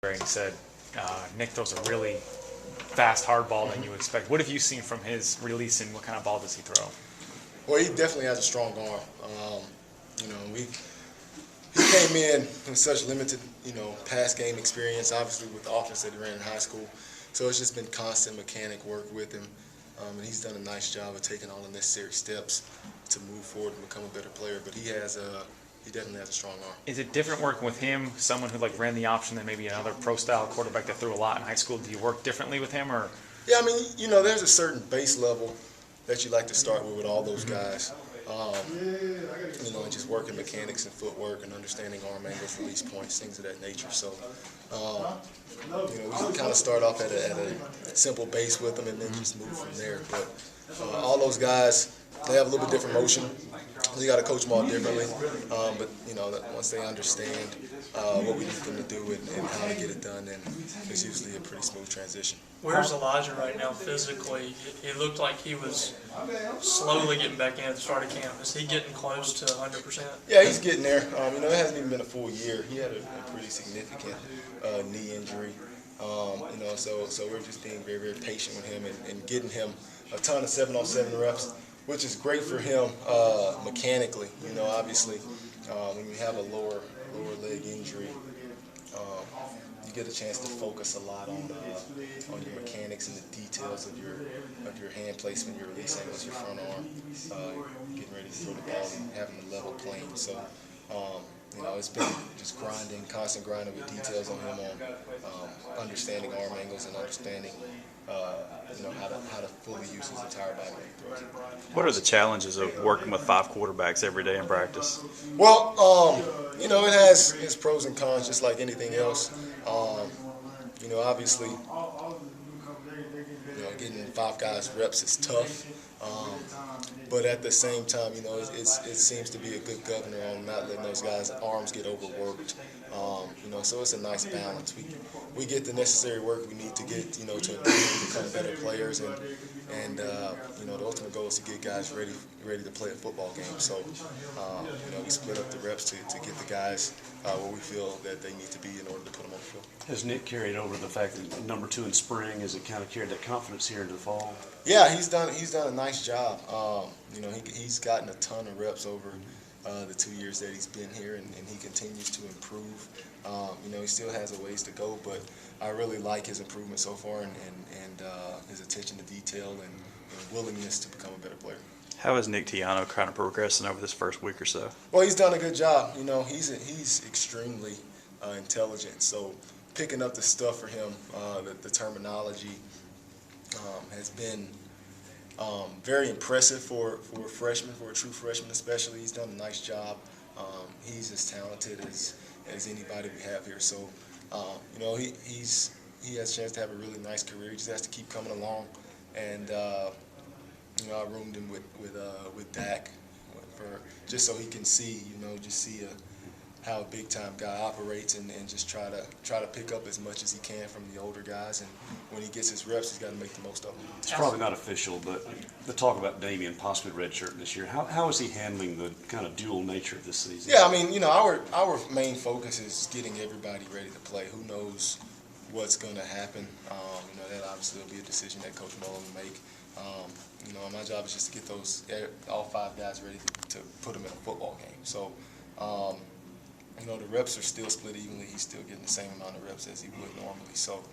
and he said Nick throws a really fast, hard ball than you expect. What have you seen from his release, and what kind of ball does he throw? Well, he definitely has a strong arm. He came in with such limited, pass game experience, obviously with the offense that he ran in high school. So it's just been constant mechanic work with him. And he's done a nice job of taking all the necessary steps to move forward and become a better player. But he definitely has a strong arm. Is it different working with him, someone who ran the option than maybe another pro-style quarterback that threw a lot in high school? Do you work differently with him, or? Yeah, I mean, there's a certain base level that you like to start with all those guys. And just working mechanics and footwork and understanding arm angles, release points, things of that nature. So, we kind of start off at a simple base with them and then just move from there. But all those guys, they have a little bit different motion. You got to coach them all differently. But once they understand what we need them to do and how to get it done, then it's usually a pretty smooth transition. Where's Elijah right now physically? He looked like he was slowly getting back in at the start of camp. Is he getting close to 100%? Yeah, he's getting there. It hasn't even been a full year. He had a pretty significant knee injury. So we're just being very, very patient with him and getting him a ton of 7-on-7 reps, which is great for him mechanically. Obviously, when you have a lower leg injury, you get a chance to focus a lot on your mechanics and the details of your hand placement, your release angles, your front arm, getting ready to throw the ball and having a level plane. So, it's been just constant grinding with details on him on understanding arm angles and understanding how to fully use his entire body when he throws. What are the challenges of working with 5 quarterbacks every day in practice? Well, it has its pros and cons, just like anything else. Obviously, getting 5 guys reps is tough. But at the same time, it seems to be a good governor on not letting those guys' arms get overworked. So it's a nice balance. We get the necessary work we need to get, to become better players, and the ultimate goal is to get guys ready to play a football game. So, we split up the reps to get the guys where we feel that they need to be in order to put them on the field. Has Nick carried over the fact that number 2 in spring, has it kind of carried that confidence here into the fall? Yeah, he's done a nice job. He's gotten a ton of reps over the 2 years that he's been here, and he continues to improve. He still has a ways to go, but I really like his improvement so far and his attention to detail and willingness to become a better player. How is Nick Tiano kind of progressing over this first week or so? Well, he's done a good job. He's extremely intelligent, so picking up the stuff for him, the terminology has been very impressive for a freshman, for a true freshman especially. He's done a nice job. He's as talented as anybody we have here. So, he has a chance to have a really nice career. He just has to keep coming along. And I roomed him with Dak just so he can see, how a big time guy operates and just try to pick up as much as he can from the older guys. And when he gets his reps, he's got to make the most of them. It's probably not official, but the talk about Damian possibly redshirting this year, how is he handling the kind of dual nature of this season? Yeah, I mean, our main focus is getting everybody ready to play. Who knows what's going to happen? That obviously will be a decision that Coach Mullen will make. My job is just to get all 5 guys ready to put them in a football game. So, the reps are still split evenly. He's still getting the same amount of reps as he would normally. So,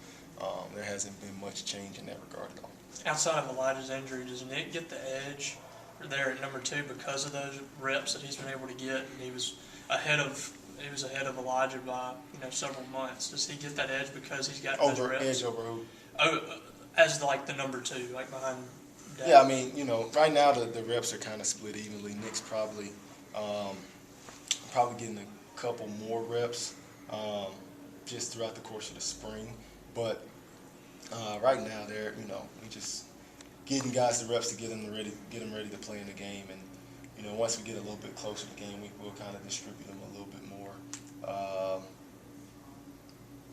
there hasn't been much change in that regard at all. Outside of Elijah's injury, does Nick get the edge there at number 2 because of those reps that he's been able to get? And he was ahead of Elijah by several months. Does he get that edge because he's got those reps? Edge over who? As the number 2, behind Dak. Yeah, I mean, right now the reps are kind of split evenly. Nick's probably getting a couple more reps just throughout the course of the spring. But right now, we just getting guys the reps to get them ready to play in the game. And once we get a little bit closer to the game, we'll kind of distribute them a little bit more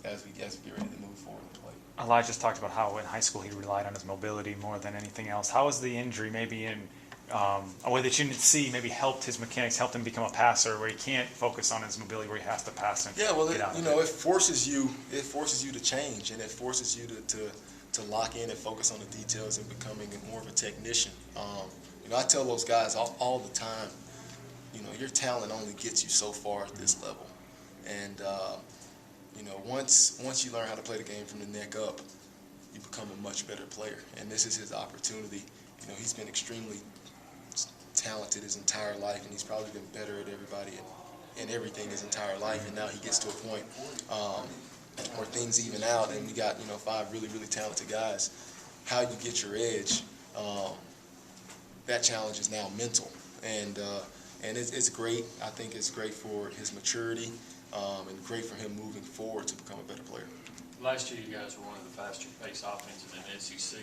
as we get ready to move forward and play. Elijah's talked about how in high school he relied on his mobility more than anything else. How is the injury maybe in a way that you didn't see maybe helped his mechanics, helped him become a passer, where he can't focus on his mobility, where he has to pass and Yeah, well, get out you of know, it? it forces you to change, and it forces you to lock in and focus on the details and becoming more of a technician. You know, I tell those guys all the time, you know, your talent only gets you so far at this level, and you know, once you learn how to play the game from the neck up, you become a much better player. And this is his opportunity. You know, he's been extremely talented his entire life, and he's probably been better at everybody in everything his entire life. And now he gets to a point where things even out, and we got, you know, 5 really, really talented guys. How you get your edge, that challenge is now mental, and it's great. I think it's great for his maturity, and great for him moving forward to become a better player. Last year, you guys were one of the faster paced offenses in the SEC.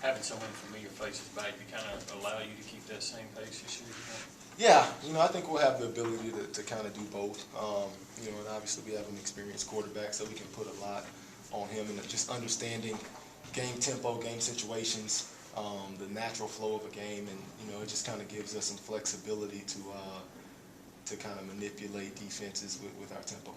Having so many familiar faces back, to kind of allow you to keep that same pace this year? Yeah, you know, I think we'll have the ability to kind of do both. You know, and obviously we have an experienced quarterback, so we can put a lot on him, and just understanding game tempo, game situations, the natural flow of a game, and you know, it just kind of gives us some flexibility to kind of manipulate defenses with our tempo.